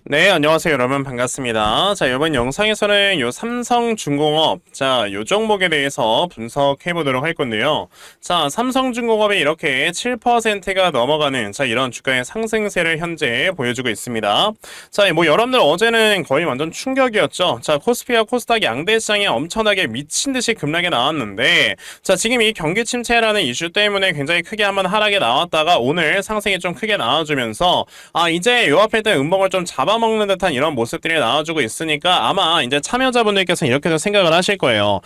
네, 안녕하세요, 여러분. 반갑습니다. 자, 이번 영상에서는 요 삼성중공업, 자, 요 종목에 대해서 분석해 보도록 할 건데요. 자, 삼성중공업이 이렇게 7%가 넘어가는, 자, 이런 주가의 상승세를 현재 보여주고 있습니다. 자, 뭐, 여러분들 어제는 거의 완전 충격이었죠. 자, 코스피와 코스닥 양대 시장이 엄청나게 미친 듯이 급락이 나왔는데, 자, 지금 이 경기 침체라는 이슈 때문에 굉장히 크게 한번 하락이 나왔다가 오늘 상승이 좀 크게 나와주면서, 이제 요 앞에 있던 음봉을 좀 잡아먹는 듯한 이런 모습들이 나와주고 있으니까 아마 이제 참여자분들께서 이렇게도 생각을 하실 거예요.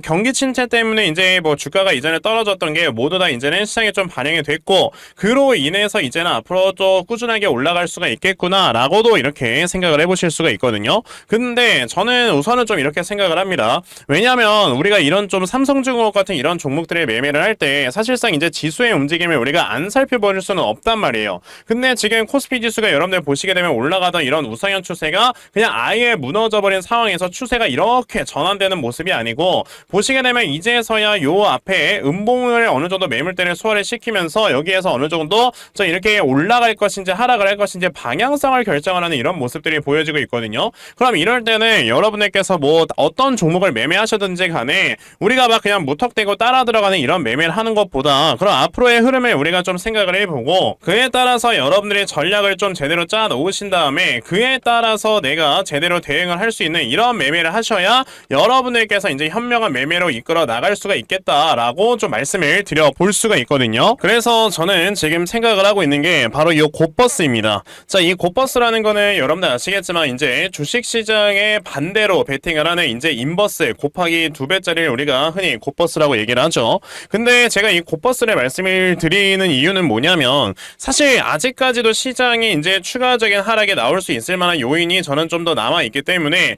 경기 침체 때문에 이제 뭐 주가가 이전에 떨어졌던 게 모두 다 이제는 시장에 좀 반영이 됐고, 그로 인해서 이제는 앞으로 또 꾸준하게 올라갈 수가 있겠구나 라고도 이렇게 생각을 해보실 수가 있거든요. 근데 저는 우선은 좀 이렇게 생각을 합니다. 왜냐하면 우리가 이런 좀 삼성중공업 같은 이런 종목들의 매매를 할 때 사실상 이제 지수의 움직임을 우리가 안 살펴볼 수는 없단 말이에요. 근데 지금 코스피 지수가 여러분들 보시게 되면 올라가던 이런 우상향 추세가 그냥 아예 무너져버린 상황에서 추세가 이렇게 전환되는 모습이 아니고, 보시게 되면 이제서야 요 앞에 음봉을 어느 정도 매물대를 소화를 시키면서 여기에서 어느 정도 이렇게 올라갈 것인지 하락을 할 것인지 방향성을 결정하는 이런 모습들이 보여지고 있거든요. 그럼 이럴 때는 여러분들께서 뭐 어떤 종목을 매매하셔든지 간에 우리가 막 그냥 무턱대고 따라 들어가는 이런 매매를 하는 것보다 그럼 앞으로의 흐름을 우리가 좀 생각을 해보고, 그에 따라서 여러분들의 전략을 좀 제대로 짜 놓으신 다음에 그에 따라서 내가 제대로 대응을 할 수 있는 이런 매매를 하셔야 여러분들께서 이제 현명한 매매로 이끌어 나갈 수가 있겠다라고 좀 말씀을 드려 볼 수가 있거든요. 그래서 저는 지금 생각을 하고 있는 게 바로 이 곧버스입니다. 자, 이 곧버스라는 거는 여러분들 아시겠지만 이제 주식시장의 반대로 베팅을 하는 이제 인버스 곱하기 2배짜리를 우리가 흔히 곧버스라고 얘기를 하죠. 근데 제가 이 곧버스를 말씀을 드리는 이유는 뭐냐면, 사실 아직까지도 시장이 이제 추가적인 하락에 나올 수 있을 만한 요인이 저는 좀 더 남아있기 때문에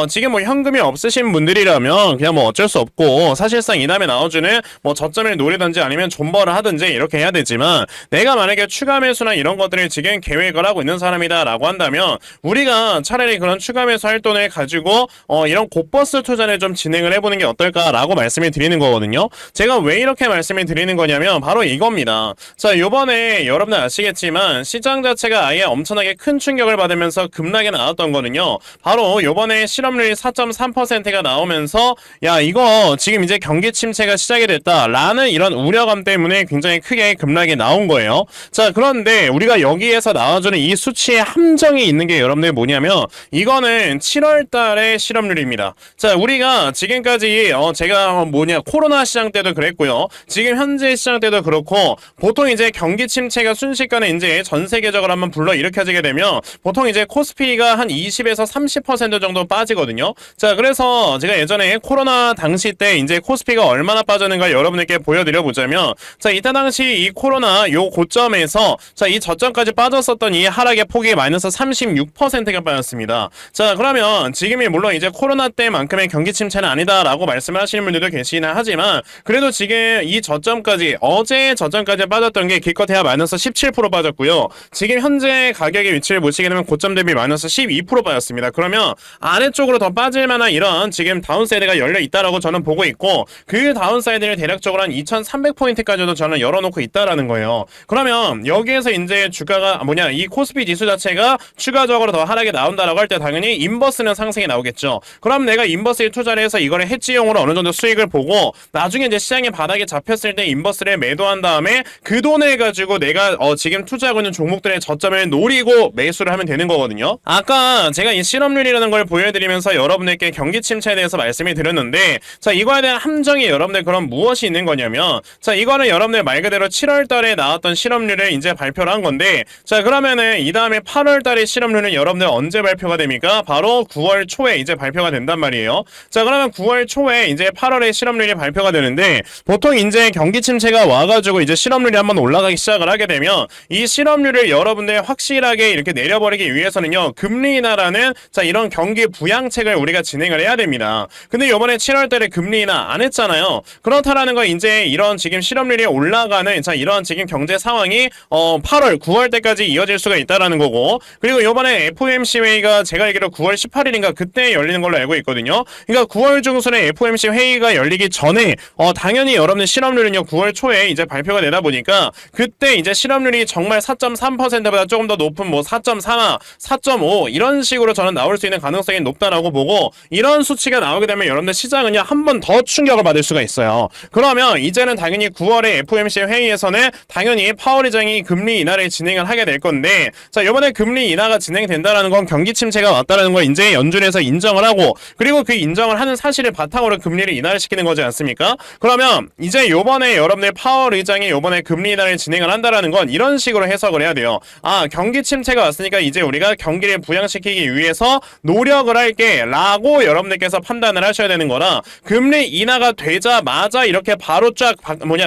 지금 뭐 현금이 없으신 분들이라면 그냥 뭐 어쩔 수 없고, 사실상 이 다음에 나와주는 뭐 저점을 노리든지 아니면 존버를 하든지 이렇게 해야 되지만, 내가 만약에 추가 매수나 이런 것들을 지금 계획을 하고 있는 사람이다 라고 한다면 우리가 차라리 그런 추가 매수 할 돈을 가지고 이런 곧버스 투자를 좀 진행을 해보는 게 어떨까라고 말씀을 드리는 거거든요. 제가 왜 이렇게 말씀을 드리는 거냐면 바로 이겁니다. 자, 요번에 여러분들 아시겠지만 시장 자체가 아예 엄청나게 큰 충격을 받으면서 급락이 나왔던 거는요, 바로 요번에 실업률이 4.3%가 나오면서 야, 이거 지금 이제 경기 침체가 시작이 됐다라는 이런 우려감 때문에 굉장히 크게 급락이 나온 거예요. 자, 그런데 우리가 여기에서 나와주는 이 수치의 함정이 있는 게 여러분들 뭐냐면, 이거는 7월 달의 실업률입니다. 자, 우리가 지금까지 제가 코로나 시장 때도 그랬고요, 지금 현재 시장 때도 그렇고, 보통 이제 경기 침체가 순식간에 이제 전 세계적으로 한번 불러 일으켜지게 되면 보통 이제 코스피가 한 20에서 30% 정도 빠지거든요. 자, 그래서 제가 예전에 코로나 당시 때 이제 코스피가 얼마나 빠졌는가 여러분에게 보여드려 보자면, 자, 이때 당시 이 코로나 요 고점에서 자, 이 저점까지 빠졌었던 이 하락의 폭이 마이너스 36%가 빠졌습니다. 자, 그러면 지금이 물론 이제 코로나 때만큼의 경기 침체는 아니다라고 말씀을 하시는 분들도 계시긴 하지만, 그래도 지금 이 저점까지 어제 저점까지 빠졌던 게 기껏해야 마이너스 17% 빠졌고요, 지금 현재 가격의 위치를 보시게 되면 고점 대비 마이너스 12% 빠졌습니다. 그러면 아래쪽으로 더 빠질 만한 이런 지금 다운사이드가 열려 있다라고 저는 보고 있고, 그 다운사이드를 대략적으로 한 2300포인트까지도 저는 열어놓고 있다라는 거예요. 그러면 여기에서 이제 주가가 이 코스피 지수 자체가 추가적으로 더 하락이 나온다라고 할 때 당연히 인버스는 상승이 나오겠죠. 그럼 내가 인버스에 투자를 해서 이거를 해지용으로 어느 정도 수익을 보고 나중에 이제 시장의 바닥에 잡혔을 때 인버스를 매도한 다음에 그 돈을 가지고 내가 지금 투자하고 있는 종목들의 저점을 노리고 매수를 하면 되는 거거든요. 아까 제가 이 실업률이라는 걸 보여드리면서 여러분들께 경기 침체에 대해서 말씀을 드렸는데, 자, 이거에 대한 함정이 여러분들 그럼 무엇이 있는 거냐면, 자, 이거는 여러분들 말 그대로 7월 달에 나왔던 실업률을 이제 발표를 한 건데, 자, 그러면은 이 다음에 8월 달의 실업률은 여러분들 언제 발표가 됩니까? 바로 9월 초에 이제 발표가 된단 말이에요. 자, 그러면 9월 초에 이제 8월에 실업률이 발표가 되는데, 보통 이제 경기 침체가 와가지고 이제 실업률이 한번 올라가기 시작을 하게 되면 이 실업률을 여러분들 확실하게 이렇게 내려버리기 위해서는요, 금리 인하라는 자, 이런 경기 부양책을 우리가 진행을 해야 됩니다. 근데 요번에 7월 달에 금리 인하 안 했잖아요. 그렇다라는 건 이제 이런 지금 실업률이 올라가는 자, 이런 지금 경제 상황이 8월, 9월 때까지 이어질 수가 있다라는 거고, 그리고 요번에 FOMC 회의가 제가 알기로 9월 18일인가 그때 열리는 걸로 알고 있거든요. 그러니까 9월 중순에 FOMC 회의가 열리기 전에 당연히 여러분들 실업률은요 9월 초에 이제 발표가 되다 보니까 그때 이제 실업률이 정말 4.3%보다 조금 더 높은 뭐 4.3나 4.5 이런 식으로 저는 나올 수 있는 가능성이 높다라고 보고, 이런 수치가 나오게 되면 여러분들 시장은요 한 번 더 충격을 받을 수가 있어요. 그러면 이제는 당연히 9월에 FOMC 회의에서는 당연히 파월 의장이 금리 인하를 진행을 하게 될 건데, 자 이번에 금리 인하가 진행된다라는 건 경기 침체가 왔다라는 걸 이제 연준에서 인정을 하고, 그리고 그 인정을 하는 사실을 바탕으로 금리를 인하를 시키는 거지 않습니까? 그러면 이제 요번에 여러분들 파월 의장이 요번에 금리 인하를 진행을 한다라는 건 이런 식으로 해석을 해야 돼요. 아, 경기 침체가 왔으니까 이제 우리가 경기를 부양시키기 위해서 노력을 할게 라고 여러분들께서 판단을 하셔야 되는 거라, 금리 인하가 되자마자 이렇게 바로 쫙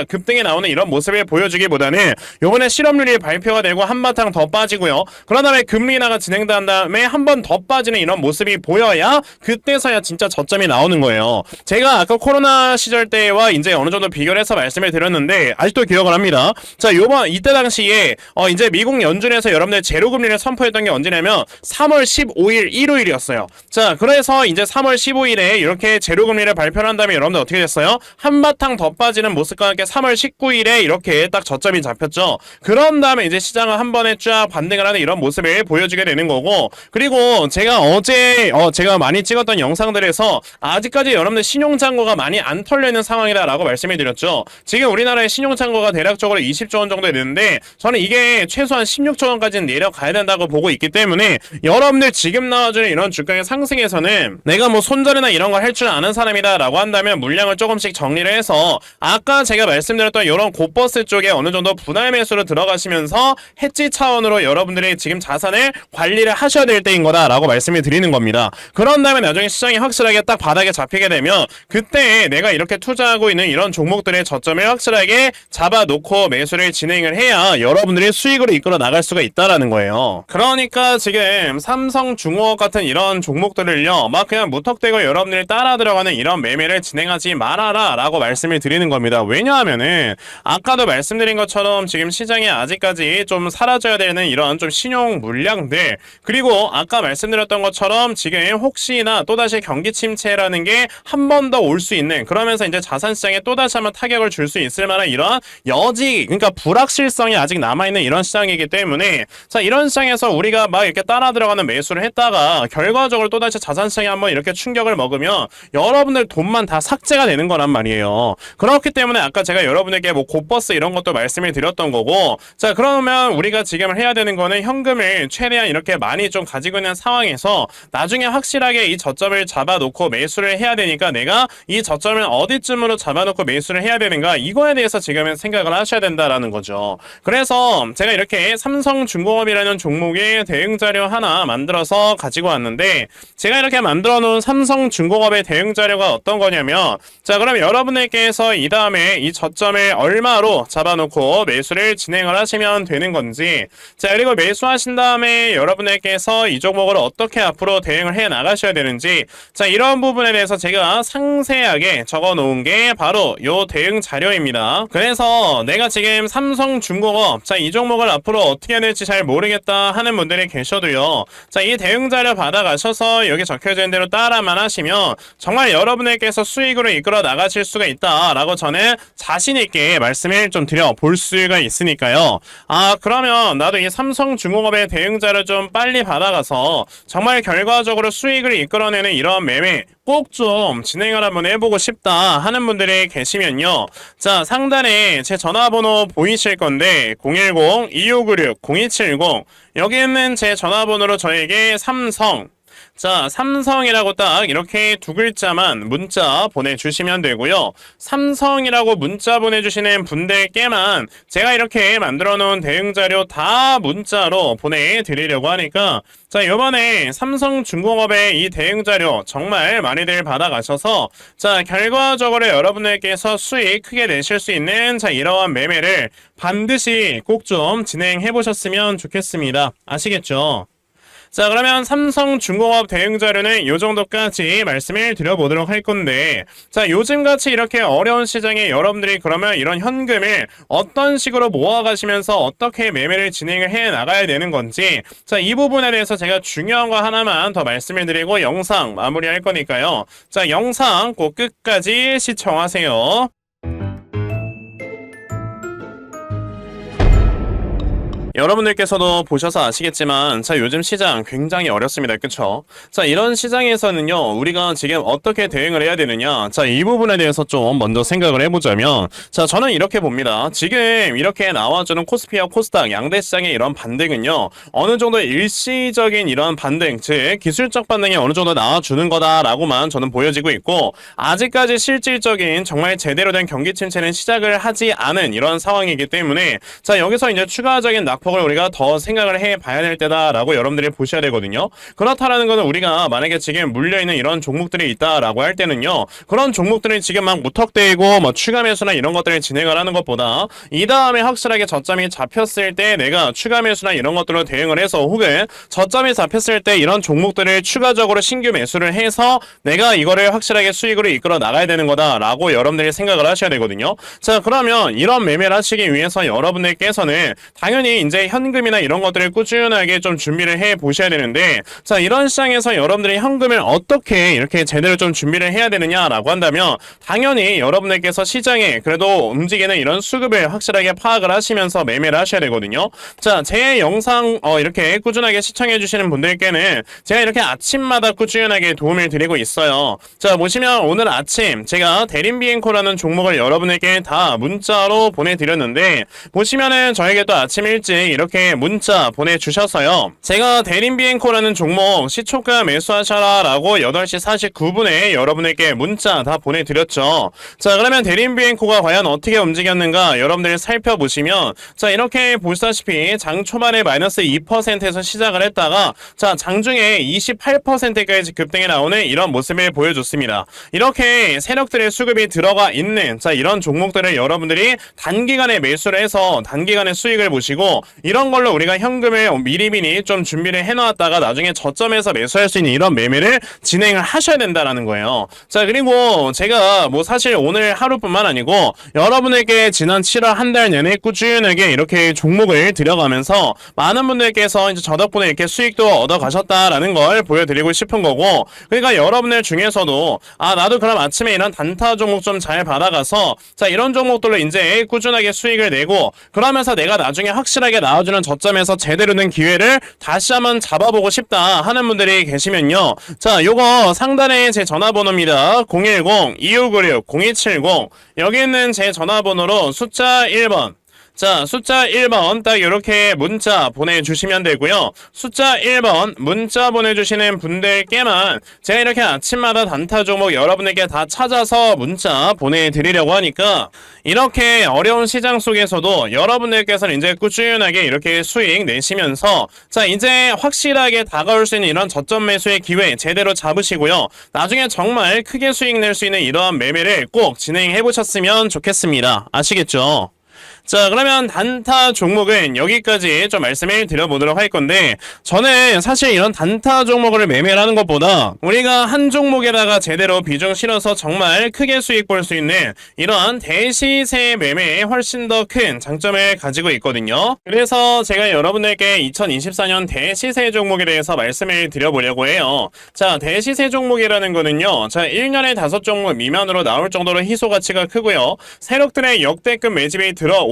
급등에 나오는 이런 모습을 보여주기보다는 요번에 실업률이 발표가 되고 한바탕 더 빠지고요, 그런 다음에 금리 인하가 진행된 다음에 한 번 더 빠지는 이런 모습이 보여야 그때서야 진짜 저점이 나오는 거예요. 제가 아까 코로나 시절 때와 이제 어느 정도 비교를 해서 말씀을 드렸는데 아직도 기억을 합니다. 자, 이때 당시에 이제 미국 연준에서 여러분들 제로 금리를 선포했던 게 언제냐면 3월 15일 일요일이었어요. 자, 그래서 이제 3월 15일에 이렇게 제로 금리를 발표를 한 다음에 여러분들 어떻게 됐어요? 한바탕 더 빠지는 모습과 함께 3월 19일에 이렇게 딱 저점이 잡혔죠. 그런 다음에 이제 시장은 한 번에 쫙 반등을 하는 이런 모습을 보여주게 되는 거고, 그리고 제가 어제 제가 많이 찍었던 영상들에서 아직까지 여러분들 신용잔고가 많이 안 털려있는 상황이다라고 말씀을 드렸죠. 지금 우리나라의 신용잔고가 대략적으로 20조 원 정도 되는데 저는 이게 최소한 16조 원까지는 내려가야 된다고 보고 있기 때문에, 여러분들 지금 나와주는 이런 주가의 상승에서는 내가 뭐 손절이나 이런 걸 할 줄 아는 사람이다 라고 한다면 물량을 조금씩 정리를 해서 아까 제가 말씀드렸던 이런 고버스 쪽에 어느 정도 분할 매수로 들어가시면서 해지 차원으로 여러분들이 지금 자산을 관리를 하셔야 될 때인 거다 라고 말씀을 드리는 겁니다. 그런 다음에 나중에 시장이 확실하게 딱 바닥에 잡히게 되면 그때 내가 이렇게 투자하고 있는 이런 종목들의 저점을 확실하게 잡아놓고 매수를 진행을 해야 여러분들이 수익으로 이끌어 나갈 수가 있다라는 거예요. 그러니까 지금 삼성중공업 같은 이런 종목들을요 막 그냥 무턱대고 여러분들이 따라 들어가는 이런 매매를 진행하지 말아라 라고 말씀을 드리는 겁니다. 왜냐하면은 아까도 말씀드린 것처럼 지금 시장에 아직까지 좀 사라져야 되는 이런 좀 신용 물량들, 그리고 아까 말씀드렸던 것처럼 지금 혹시나 또다시 경기 침체라는 게 한 번 더 올 수 있는, 그러면서 이제 자산시장에 또다시 한번 타격을 줄 수 있을 만한 이런 여지, 그러니까 불확실성이 아직 남아있는 이런 시장이기 때문에, 자 이런 시장에서 우리가 막 이렇게 따라 들어가는 매수를 했다가 결과적으로 또다시 자산시장에 한번 이렇게 충격을 먹으면 여러분들 돈만 다 삭제가 되는 거란 말이에요. 그렇기 때문에 아까 제가 여러분에게 뭐 고버스 이런 것도 말씀을 드렸던 거고, 자 그러면 우리가 지금 해야 되는 거는 현금을 최대한 이렇게 많이 좀 가지고 있는 상황에서 나중에 확실하게 이 저점을 잡아놓고 매수를 해야 되니까 내가 이 저점을 어디쯤으로 잡아놓고 매수를 해야 되는가, 이거에 대해서 지금은 생각을 하셔야 된다라는 거죠. 그래서 제가 이렇게 삼성중공업이라는 종목의 대응 자료 하나 만들어서 가지고 왔는데, 제가 이렇게 만들어 놓은 삼성중공업의 대응 자료가 어떤 거냐면, 자 그럼 여러분들께서 이 다음에 이 저점을 얼마로 잡아놓고 매수를 진행을 하시면 되는 건지, 자 그리고 매수하신 다음에 여러분들께서 이 종목을 어떻게 앞으로 대응을 해 나가셔야 되는지, 자 이런 부분에 대해서 제가 상세하게 적어 놓은 게 바로 요 대응 자료입니다. 그래서 내가 지금 삼성중공업, 자 이 종목을 앞으로 어떻게 해야 될지 잘 모르겠다 하는 분들이 계셔도요, 자 이 대응 자료 받아가셔서 여기 적혀져 있는 대로 따라만 하시면 정말 여러분들께서 수익으로 이끌어 나가실 수가 있다라고 저는 자신있게 말씀을 좀 드려볼 수가 있으니까요. 아 그러면 나도 이 삼성중공업의 대응 자료 좀 빨리 받아가서 정말 결과적으로 수익을 이끌어내는 이런 매매 꼭 좀 진행을 한번 해보고 싶다 하는 분들이 계시면요, 자 상단에 제 전화번호 보이실 건데 010-2596-0270 여기 있는 제 전화번호로 저에게 삼성이라고 딱 이렇게 두 글자만 문자 보내주시면 되고요. 삼성이라고 문자 보내주시는 분들께만 제가 이렇게 만들어 놓은 대응자료 다 문자로 보내드리려고 하니까, 자 요번에 삼성중공업의 이 대응자료 정말 많이들 받아가셔서 자 결과적으로 여러분들께서 수익 크게 내실 수 있는 자 이러한 매매를 반드시 꼭 좀 진행해 보셨으면 좋겠습니다. 아시겠죠? 자 그러면 삼성중공업 대응 자료는 요 정도까지 말씀을 드려보도록 할 건데, 자 요즘같이 이렇게 어려운 시장에 여러분들이 그러면 이런 현금을 어떤 식으로 모아가시면서 어떻게 매매를 진행을 해 나가야 되는 건지, 자 이 부분에 대해서 제가 중요한 거 하나만 더 말씀을 드리고 영상 마무리할 거니까요, 자 영상 꼭 끝까지 시청하세요. 여러분들께서도 보셔서 아시겠지만 자 요즘 시장 굉장히 어렵습니다. 그쵸? 자 이런 시장에서는요 우리가 지금 어떻게 대응을 해야 되느냐 자 이 부분에 대해서 좀 먼저 생각을 해보자면 자 저는 이렇게 봅니다. 지금 이렇게 나와주는 코스피와 코스닥 양대 시장의 이런 반등은요 어느 정도 일시적인 이런 반등 즉 기술적 반등이 어느 정도 나와주는 거다라고만 저는 보여지고 있고 아직까지 실질적인 정말 제대로 된 경기 침체는 시작을 하지 않은 이런 상황이기 때문에 자 여기서 이제 추가적인 낙폭을 우리가 더 생각을 해봐야 될 때다라고 여러분들이 보셔야 되거든요. 그렇다라는 것은 우리가 만약에 지금 물려있는 이런 종목들이 있다라고 할 때는요 그런 종목들이 지금 막 무턱대고 뭐 추가 매수나 이런 것들을 진행을 하는 것보다 이 다음에 확실하게 저점이 잡혔을 때 내가 추가 매수나 이런 것들로 대응을 해서 혹은 저점이 잡혔을 때 이런 종목들을 추가적으로 신규 매수를 해서 내가 이거를 확실하게 수익으로 이끌어 나가야 되는 거다라고 여러분들이 생각을 하셔야 되거든요. 자 그러면 이런 매매를 하시기 위해서 여러분들께서는 당연히 이제 현금이나 이런 것들을 꾸준하게 좀 준비를 해 보셔야 되는데 자 이런 시장에서 여러분들이 현금을 어떻게 이렇게 제대로 좀 준비를 해야 되느냐라고 한다면 당연히 여러분들께서 시장에 그래도 움직이는 이런 수급을 확실하게 파악을 하시면서 매매를 하셔야 되거든요. 자 제 영상 이렇게 꾸준하게 시청해 주시는 분들께는 제가 이렇게 아침마다 꾸준하게 도움을 드리고 있어요. 자 보시면 오늘 아침 제가 대림비행코라는 종목을 여러분에게 다 문자로 보내드렸는데 보시면은 저에게 또 아침 일찍 이렇게 문자 보내주셔서요 제가 대림비행코라는 종목 시초가 매수하셔라 라고 8시 49분에 여러분에게 문자 다 보내드렸죠. 자 그러면 대림비행코가 과연 어떻게 움직였는가 여러분들이 살펴보시면 자 이렇게 보시다시피 장 초반에 마이너스 2%에서 시작을 했다가 자 장중에 28%까지 급등이 나오는 이런 모습을 보여줬습니다. 이렇게 세력들의 수급이 들어가 있는 자 이런 종목들을 여러분들이 단기간에 매수를 해서 단기간에 수익을 보시고 이런 걸로 우리가 현금을 미리미리 좀 준비를 해놓았다가 나중에 저점에서 매수할 수 있는 이런 매매를 진행을 하셔야 된다라는 거예요. 자 그리고 제가 뭐 사실 오늘 하루뿐만 아니고 여러분에게 지난 7월 한 달 내내 꾸준하게 이렇게 종목을 들여가면서 많은 분들께서 이제 저 덕분에 이렇게 수익도 얻어 가셨다라는 걸 보여드리고 싶은 거고 그러니까 여러분들 중에서도 아 나도 그럼 아침에 이런 단타 종목 좀 잘 받아가서 자 이런 종목들로 이제 꾸준하게 수익을 내고 그러면서 내가 나중에 확실하게 나와주는 저점에서 제대로 된 기회를 다시 한번 잡아보고 싶다 하는 분들이 계시면요 자 요거 상단에 제 전화번호입니다. 010-2596-0270 여기 있는 제 전화번호로 숫자 1번 자 숫자 1번 딱 이렇게 문자 보내주시면 되고요. 숫자 1번 문자 보내주시는 분들께만 제가 이렇게 아침마다 단타 종목 여러분에게 다 찾아서 문자 보내드리려고 하니까 이렇게 어려운 시장 속에서도 여러분들께서는 이제 꾸준하게 이렇게 수익 내시면서 자 이제 확실하게 다가올 수 있는 이런 저점 매수의 기회 제대로 잡으시고요. 나중에 정말 크게 수익 낼 수 있는 이러한 매매를 꼭 진행해 보셨으면 좋겠습니다. 아시겠죠? 자 그러면 단타 종목은 여기까지 좀 말씀을 드려보도록 할 건데 저는 사실 이런 단타 종목을 매매를 하는 것보다 우리가 한 종목에다가 제대로 비중 실어서 정말 크게 수익 볼 수 있는 이러한 대시세 매매에 훨씬 더 큰 장점을 가지고 있거든요. 그래서 제가 여러분들께 2024년 대시세 종목에 대해서 말씀을 드려보려고 해요. 자 대시세 종목이라는 거는요 자 1년에 5종목 미만으로 나올 정도로 희소 가치가 크고요 세력들의 역대급 매집이 들어오는데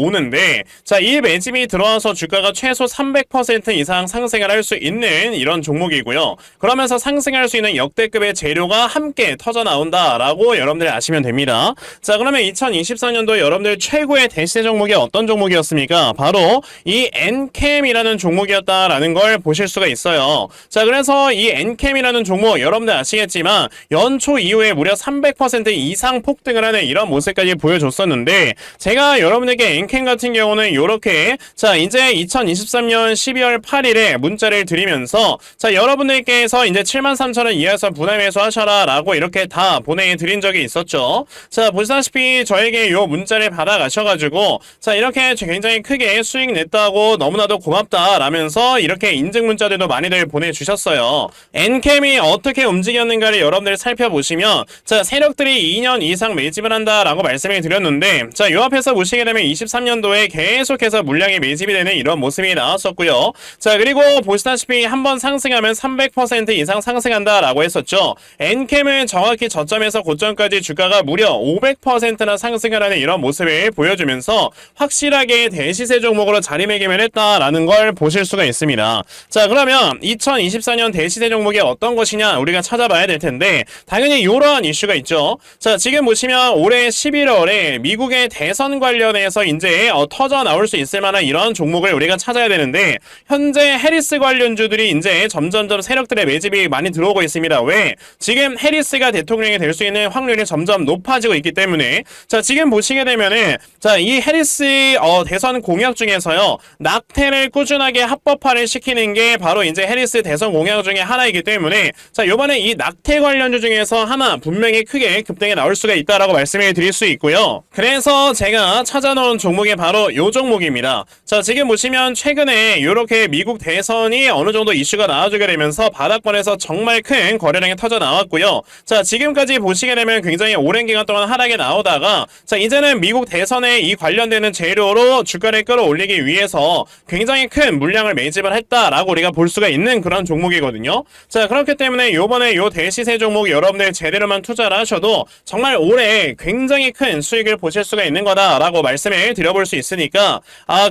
자 이 매집이 들어와서 주가가 최소 300% 이상 상승을 할 수 있는 이런 종목이고요. 그러면서 상승할 수 있는 역대급의 재료가 함께 터져 나온다라고 여러분들이 아시면 됩니다. 자 그러면 2024년도 여러분들 최고의 대시세 종목이 어떤 종목이었습니까? 바로 이 엔캠이라는 종목이었다라는 걸 보실 수가 있어요. 자 그래서 이 엔캠이라는 종목 여러분들 아시겠지만 연초 이후에 무려 300% 이상 폭등을 하는 이런 모습까지 보여줬었는데 제가 여러분에게 엔캠 같은 경우는 요렇게 자 이제 2023년 12월 8일에 문자를 드리면서 자 여러분들께서 이제 73,000원 이하에서 분할 매수 하셔라 라고 이렇게 다 보내드린 적이 있었죠. 자 보시다시피 저에게 요 문자를 받아가셔가지고 자 이렇게 굉장히 크게 수익 냈다고 너무나도 고맙다 라면서 이렇게 인증 문자들도 많이들 보내주셨어요. 엔캠이 어떻게 움직였는가를 여러분들 살펴보시면 자 세력들이 2년 이상 매집을 한다 라고 말씀을 드렸는데 자 요 앞에서 보시게 되면 24년 2023년도에 계속해서 물량이 매집이 되는 이런 모습이 나왔었고요. 자, 그리고 보시다시피 한번 상승하면 300% 이상 상승한다라고 했었죠. 엔캠은 정확히 저점에서 고점까지 주가가 무려 500%나 상승을 하는 이런 모습을 보여주면서 확실하게 대시세 종목으로 자리매김을 했다라는 걸 보실 수가 있습니다. 자, 그러면 2024년 대시세 종목이 어떤 것이냐 우리가 찾아봐야 될 텐데 당연히 이러한 이슈가 있죠. 자, 지금 보시면 올해 11월에 미국의 대선 관련해서 이제 터져 나올 수 있을 만한 이런 종목을 우리가 찾아야 되는데 현재 해리스 관련주들이 이제 점점점 세력들의 매집이 많이 들어오고 있습니다. 왜? 지금 해리스가 대통령이 될 수 있는 확률이 점점 높아지고 있기 때문에 자, 지금 보시게 되면은 자, 이 해리스 대선 공약 중에서요. 낙태를 꾸준하게 합법화를 시키는 게 바로 이제 해리스 대선 공약 중에 하나이기 때문에 자, 요번에 이 낙태 관련주 중에서 하나 분명히 크게 급등에 나올 수가 있다라고 말씀을 드릴 수 있고요. 그래서 제가 찾아놓은 종목이 바로 요 종목입니다. 자, 지금 보시면 최근에 요렇게 미국 대선이 어느 정도 이슈가 나와주게 되면서 바닥권에서 정말 큰 거래량이 터져 나왔고요. 자, 지금까지 보시게 되면 굉장히 오랜 기간 동안 하락에 나오다가 자, 이제는 미국 대선에 이 관련되는 재료로 주가를 끌어올리기 위해서 굉장히 큰 물량을 매집을 했다라고 우리가 볼 수가 있는 그런 종목이거든요. 자, 그렇기 때문에 요번에 요 대시세 종목 여러분들 제대로만 투자를 하셔도 정말 올해 굉장히 큰 수익을 보실 수가 있는 거다라고 말씀을 드려볼 수 있으니까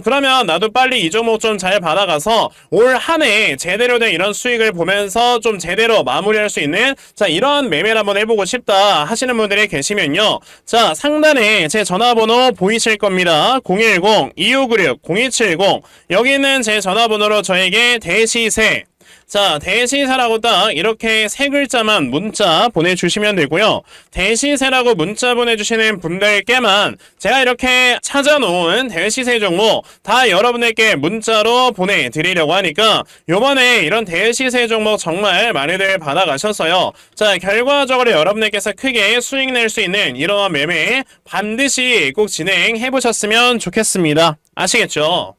그러면 나도 빨리 이 종목 좀 잘 받아가서 올 한 해 제대로 된 이런 수익을 보면서 좀 제대로 마무리할 수 있는 자, 이런 매매를 한번 해보고 싶다 하시는 분들이 계시면요. 자, 상단에 제 전화번호 보이실 겁니다. 010-2596-0270 여기 있는 제 전화번호로 저에게 대시세 자, 대시세라고 딱 이렇게 세 글자만 문자 보내주시면 되고요. 대시세라고 문자 보내주시는 분들께만 제가 이렇게 찾아놓은 대시세 종목 다 여러분에게 문자로 보내드리려고 하니까 요번에 이런 대시세 종목 정말 많이들 받아가셨어요. 자, 결과적으로 여러분들께서 크게 수익 낼 수 있는 이러한 매매 반드시 꼭 진행해보셨으면 좋겠습니다. 아시겠죠?